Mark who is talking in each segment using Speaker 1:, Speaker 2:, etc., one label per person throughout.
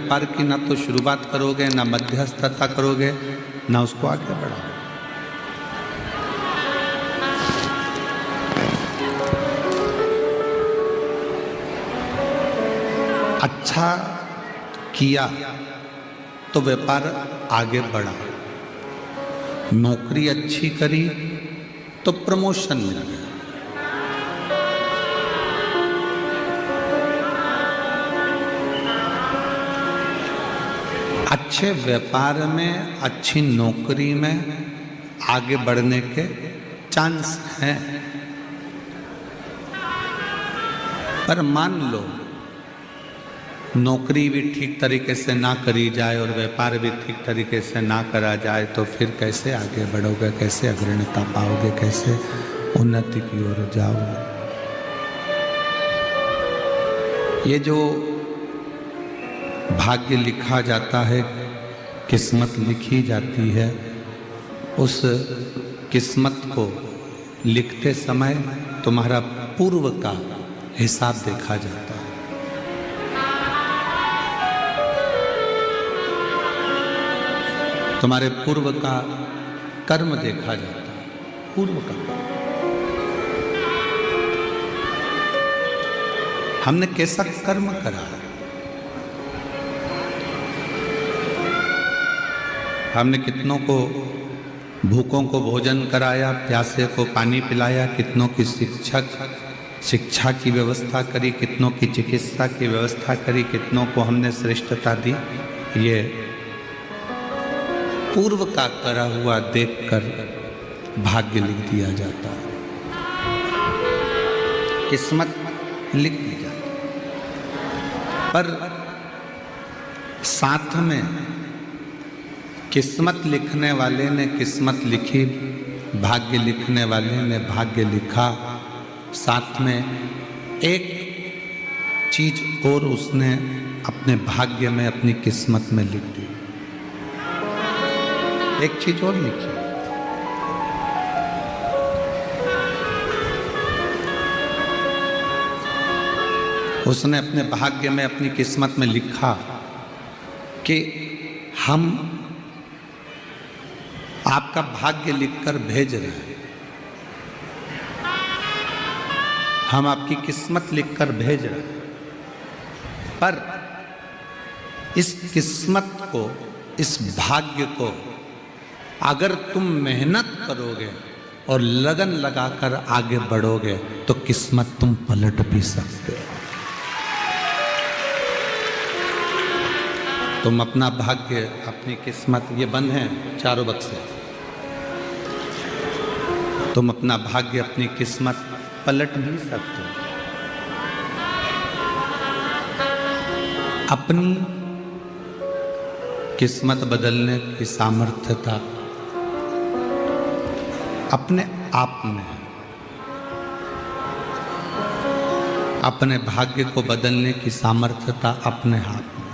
Speaker 1: व्यापार की ना तो शुरुआत करोगे, ना मध्यस्थता करोगे, ना उसको आगे बढ़ाओगे। अच्छा किया तो व्यापार आगे बढ़ा, नौकरी अच्छी करी तो प्रमोशन मिल गया, अच्छे व्यापार में, अच्छी नौकरी में आगे बढ़ने के चांस हैं। पर मान लो नौकरी भी ठीक तरीके से ना करी जाए और व्यापार भी ठीक तरीके से ना करा जाए तो फिर कैसे आगे बढ़ोगे, कैसे अग्रणता पाओगे, कैसे उन्नति की ओर जाओगे। ये जो भाग्य लिखा जाता है, किस्मत लिखी जाती है, उस किस्मत को लिखते समय तुम्हारा पूर्व का हिसाब देखा जाता है। तुम्हारे पूर्व का कर्म देखा जाता है, पूर्व का। हमने कैसा कर्म करा है, हमने कितनों को भूखों को भोजन कराया, प्यासे को पानी पिलाया, कितनों की शिक्षा की व्यवस्था करी, कितनों की चिकित्सा की व्यवस्था करी, कितनों को हमने श्रेष्ठता दी। ये पूर्व का करा हुआ देखकर भाग्य लिख दिया जाता है, किस्मत लिख दी जाती है। पर साथ में किस्मत लिखने वाले ने किस्मत लिखी, भाग्य लिखने वाले ने भाग्य लिखा, साथ में एक चीज और उसने अपने भाग्य में, अपनी किस्मत में लिख दी, एक चीज और लिखी। उसने अपने भाग्य में, अपनी किस्मत में लिखा कि हम आपका भाग्य लिखकर भेज रहे हैं, हम आपकी किस्मत लिखकर भेज रहे हैं, पर इस किस्मत को, इस भाग्य को अगर तुम मेहनत करोगे और लगन लगाकर आगे बढ़ोगे तो किस्मत तुम पलट भी सकते हो। तुम अपना भाग्य, अपनी किस्मत, ये बंद हैं चारों बक्से, तुम अपना भाग्य, अपनी किस्मत पलट भी सकते हो। अपनी किस्मत बदलने की सामर्थ्यता अपने आप में है, अपने भाग्य को बदलने की सामर्थ्यता अपने हाथ में।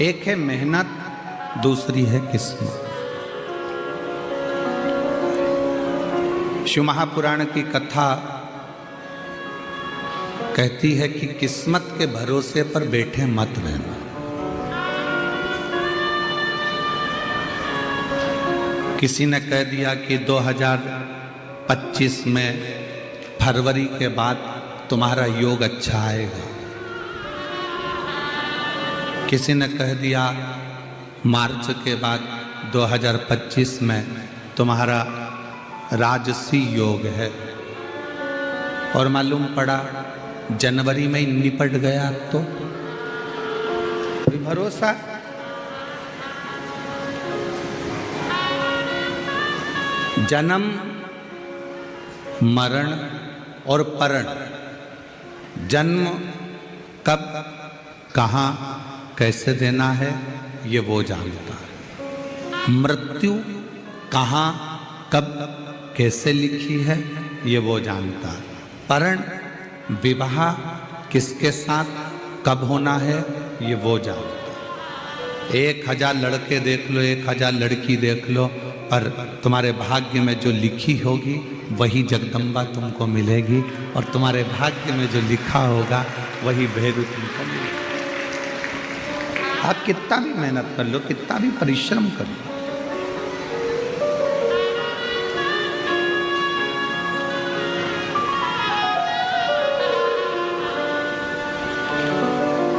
Speaker 1: एक है मेहनत, दूसरी है किस्मत। शिव महापुराण की कथा कहती है कि किस्मत के भरोसे पर बैठे मत रहना। किसी ने कह दिया कि 2025 में फरवरी के बाद तुम्हारा योग अच्छा आएगा, किसी ने कह दिया मार्च के बाद 2025 में तुम्हारा राजसी योग है, और मालूम पड़ा जनवरी में ही निपट गया। तो कोई भरोसा? जन्म, मरण और परण, जन्म कब, कहाँ, कैसे देना है ये वो जानता है। मृत्यु कहाँ, कब, कैसे लिखी है ये वो जानता है। परण, विवाह किसके साथ कब होना है ये वो जानता है। 1000 लड़के देख लो, 1000 लड़की देख लो, पर तुम्हारे भाग्य में जो लिखी होगी वही जगदम्बा तुमको मिलेगी, और तुम्हारे भाग्य में जो लिखा होगा वही भैरू तुमको मिलेगा। आप कितना भी मेहनत कर लो, कितना भी परिश्रम कर लो,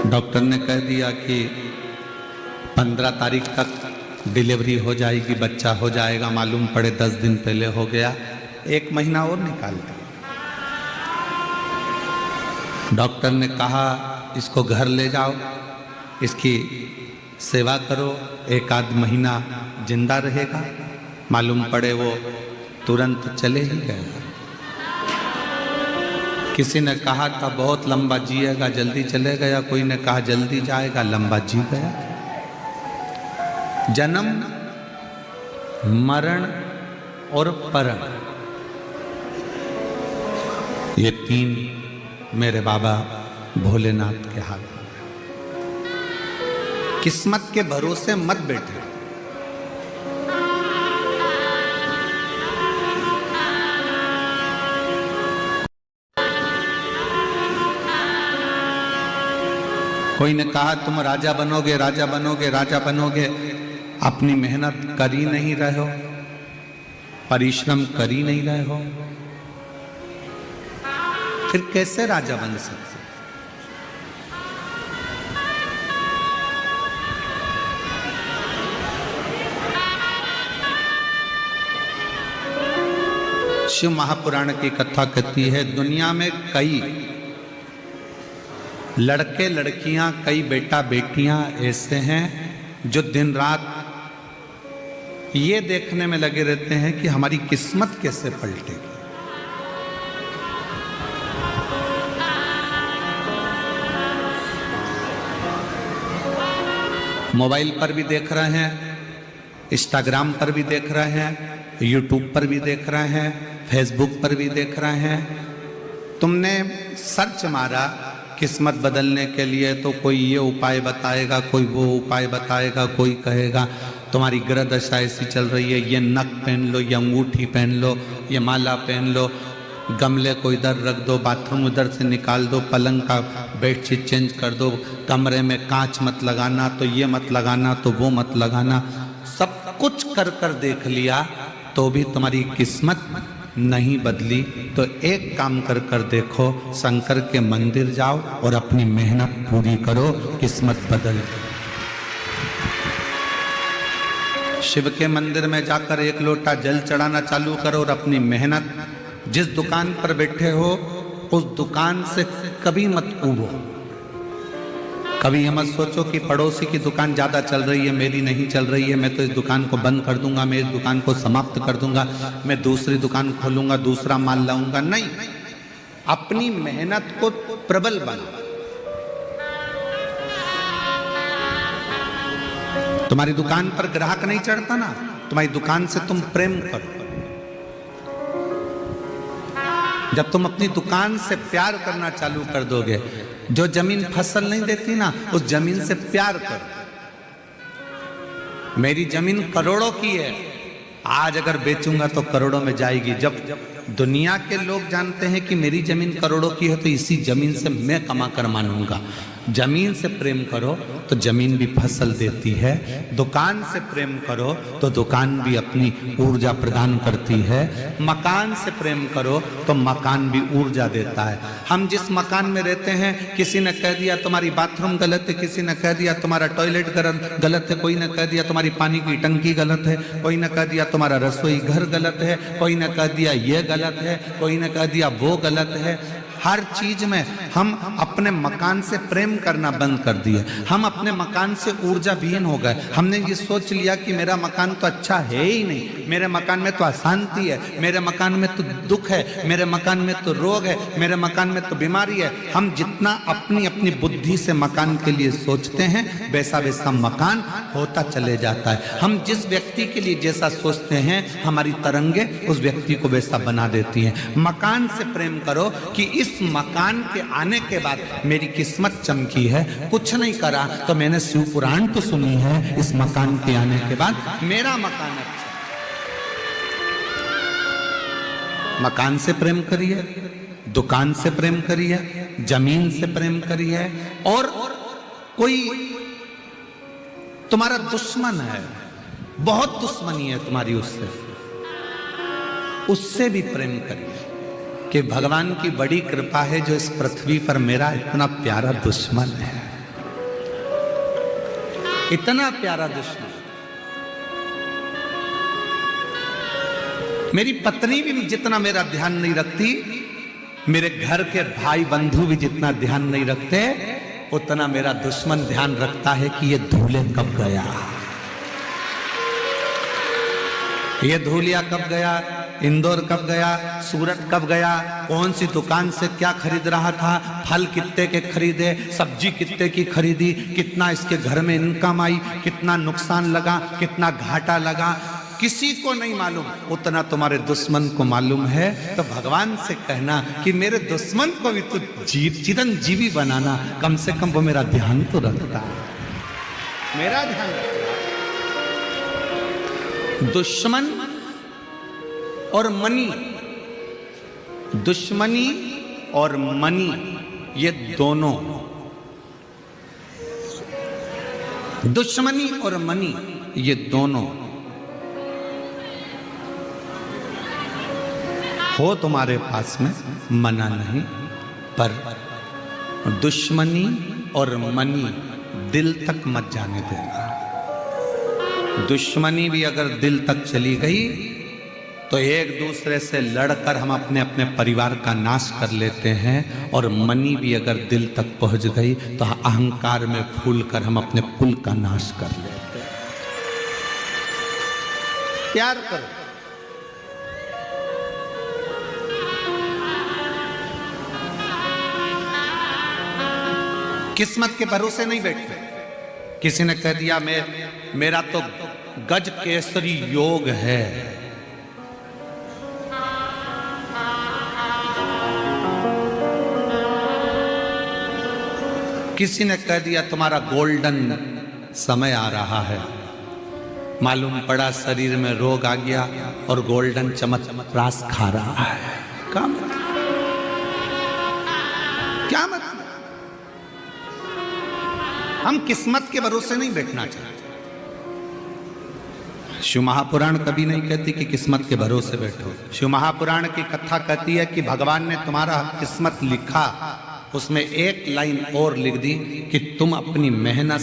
Speaker 1: डॉक्टर ने कह दिया कि 15 तारीख तक डिलीवरी हो जाएगी, बच्चा हो जाएगा, मालूम पड़े 10 दिन पहले हो गया, 1 महीना और निकाल दिया। डॉक्टर ने कहा इसको घर ले जाओ, इसकी सेवा करो, 1 आध महीना जिंदा रहेगा, मालूम पड़े वो तुरंत चले ही गया। किसी ने कहा था बहुत लंबा जिएगा, जल्दी चले गया, कोई ने कहा जल्दी जाएगा, लंबा जी गया। जन्म, मरण और परण, ये 3 मेरे बाबा भोलेनाथ के हाथ में। किस्मत के भरोसे मत बैठे। कोई ने कहा तुम राजा बनोगे, राजा बनोगे, राजा बनोगे, अपनी मेहनत कर ही नहीं रहे हो, परिश्रम कर ही नहीं रहे हो, फिर कैसे राजा बन सकते? शिव महापुराण की कथा कहती है दुनिया में कई लड़के लड़कियां, कई बेटा बेटियां ऐसे हैं जो दिन रात ये देखने में लगे रहते हैं कि हमारी किस्मत कैसे पलटेगी। मोबाइल पर भी देख रहे हैं, इंस्टाग्राम पर भी देख रहे हैं, यूट्यूब पर भी देख रहे हैं, फेसबुक पर भी देख रहे हैं। तुमने सर्च मारा किस्मत बदलने के लिए तो कोई ये उपाय बताएगा, कोई वो उपाय बताएगा, कोई कहेगा तुम्हारी ग्रह दशा ऐसी चल रही है, ये नक पहन लो, ये अंगूठी पहन लो, ये माला पहन लो, गमले को इधर रख दो, बाथरूम उधर से निकाल दो, पलंग का बेडशीट चेंज कर दो, कमरे में कांच मत लगाना, तो ये मत लगाना, तो वो मत लगाना। सब कुछ कर कर देख लिया तो भी तुम्हारी किस्मत नहीं बदली। तो एक काम कर कर देखो, शंकर के मंदिर जाओ और अपनी मेहनत पूरी करो, किस्मत बदल। शिव के मंदिर में जाकर 1 लोटा जल चढ़ाना चालू करो और अपनी मेहनत, जिस दुकान पर बैठे हो उस दुकान से कभी मत ऊबो। कभी ये मत सोचो कि पड़ोसी की दुकान ज़्यादा चल रही है, मेरी नहीं चल रही है, मैं तो इस दुकान को बंद कर दूंगा, मैं इस दुकान को समाप्त कर दूंगा, मैं दूसरी दुकान खोलूंगा, दूसरा माल लाऊंगा। नहीं, अपनी मेहनत को प्रबल बनाओ। तुम्हारी दुकान पर ग्राहक नहीं चढ़ता ना, तुम्हारी दुकान से तुम प्रेम करो। जब तुम अपनी दुकान से प्यार करना चालू कर दोगे, जो जमीन फसल नहीं देती ना, उस जमीन से प्यार करो। मेरी जमीन करोड़ों की है, आज अगर बेचूंगा तो करोड़ों में जाएगी। जब दुनिया के लोग जानते हैं कि मेरी जमीन करोड़ों की है, तो इसी जमीन से मैं कमा कर मानूंगा। जमीन से प्रेम करो तो जमीन भी फसल देती है, दुकान से प्रेम करो तो दुकान भी अपनी ऊर्जा प्रदान करती है, मकान से प्रेम करो तो मकान भी ऊर्जा देता है। हम जिस मकान में रहते हैं, किसी ने कह दिया तुम्हारी बाथरूम गलत है, किसी ने कह दिया तुम्हारा टॉयलेट गलत है, कोई ने कह दिया तुम्हारी पानी की टंकी गलत है, कोई ने कह दिया तुम्हारा रसोई घर गलत है, कोई ने कह दिया ये गलत है, कोई ने कह दिया वो गलत है। हर चीज में हम अपने मकान से प्रेम करना बंद कर दिए, हम अपने मकान से ऊर्जा विहीन हो गए। हमने ये सोच लिया कि मेरा मकान तो अच्छा है ही नहीं, मेरे मकान में तो अशांति है, मेरे मकान में तो दुख है, मेरे मकान में तो रोग है, मेरे मकान में तो बीमारी है। हम जितना अपनी अपनी बुद्धि से मकान के लिए सोचते हैं, वैसा वैसा मकान होता चले जाता है। हम जिस व्यक्ति के लिए जैसा सोचते हैं, हमारी तरंगे उस व्यक्ति को वैसा बना देती हैं। मकान से प्रेम करो कि इस मकान के आने के बाद मेरी किस्मत चमकी है, कुछ नहीं करा तो मैंने शिव पुराण तो सुनी है, इस मकान के आने के बाद मेरा मकान अच्छा। मकान से प्रेम करिए, दुकान से प्रेम करिए, जमीन से प्रेम करिए। और कोई तुम्हारा दुश्मन है, बहुत दुश्मनी है तुम्हारी उससे, उससे भी प्रेम करिए कि भगवान की बड़ी कृपा है जो इस पृथ्वी पर मेरा इतना प्यारा दुश्मन है, इतना प्यारा दुश्मन। मेरी पत्नी भी जितना मेरा ध्यान नहीं रखती, मेरे घर के भाई बंधु भी जितना ध्यान नहीं रखते, उतना मेरा दुश्मन ध्यान रखता है कि ये धूले कब गया, ये धूलिया कब गया, इंदौर कब गया, सूरत कब गया, कौन सी दुकान से क्या खरीद रहा था, फल कितने के खरीदे, सब्जी कितने की खरीदी, कितना इसके घर में इनकम आई, कितना नुकसान लगा, कितना घाटा लगा, किसी को नहीं मालूम, उतना तुम्हारे दुश्मन को मालूम है। तो भगवान से कहना कि मेरे दुश्मन को भी तू चिरंजीवी बनाना, कम से कम वो मेरा ध्यान तो रखता, मेरा ध्यान रखता। दुश्मन और मनी, दुश्मनी और मनी, ये दोनों, दुश्मनी और मनी ये दोनों हो तुम्हारे पास में, मना नहीं, पर दुश्मनी और मनी दिल तक मत जाने देना। दुश्मनी भी अगर दिल तक चली गई तो एक दूसरे से लड़कर हम अपने अपने परिवार का नाश कर लेते हैं, और मनी भी अगर दिल तक पहुंच गई तो अहंकार में फूल कर हम अपने कुल का नाश कर लेते हैं। प्यार करो, किस्मत के भरोसे नहीं बैठते। किसी ने कह दिया मेरा तो गज केसरी योग है, किसी ने कह दिया तुम्हारा गोल्डन समय आ रहा है, मालूम पड़ा शरीर में रोग आ गया और गोल्डन चमत्प्रास खा रहा है। क्या मतलब, क्या मतलब? हम किस्मत के भरोसे नहीं बैठना चाहते। शिव महापुराण कभी नहीं कहती कि किस्मत के भरोसे बैठो। शिव महापुराण की कथा कहती है कि भगवान ने तुम्हारा किस्मत लिखा, उसमें एक लाइन और लिख दी कि तुम अपनी मेहनत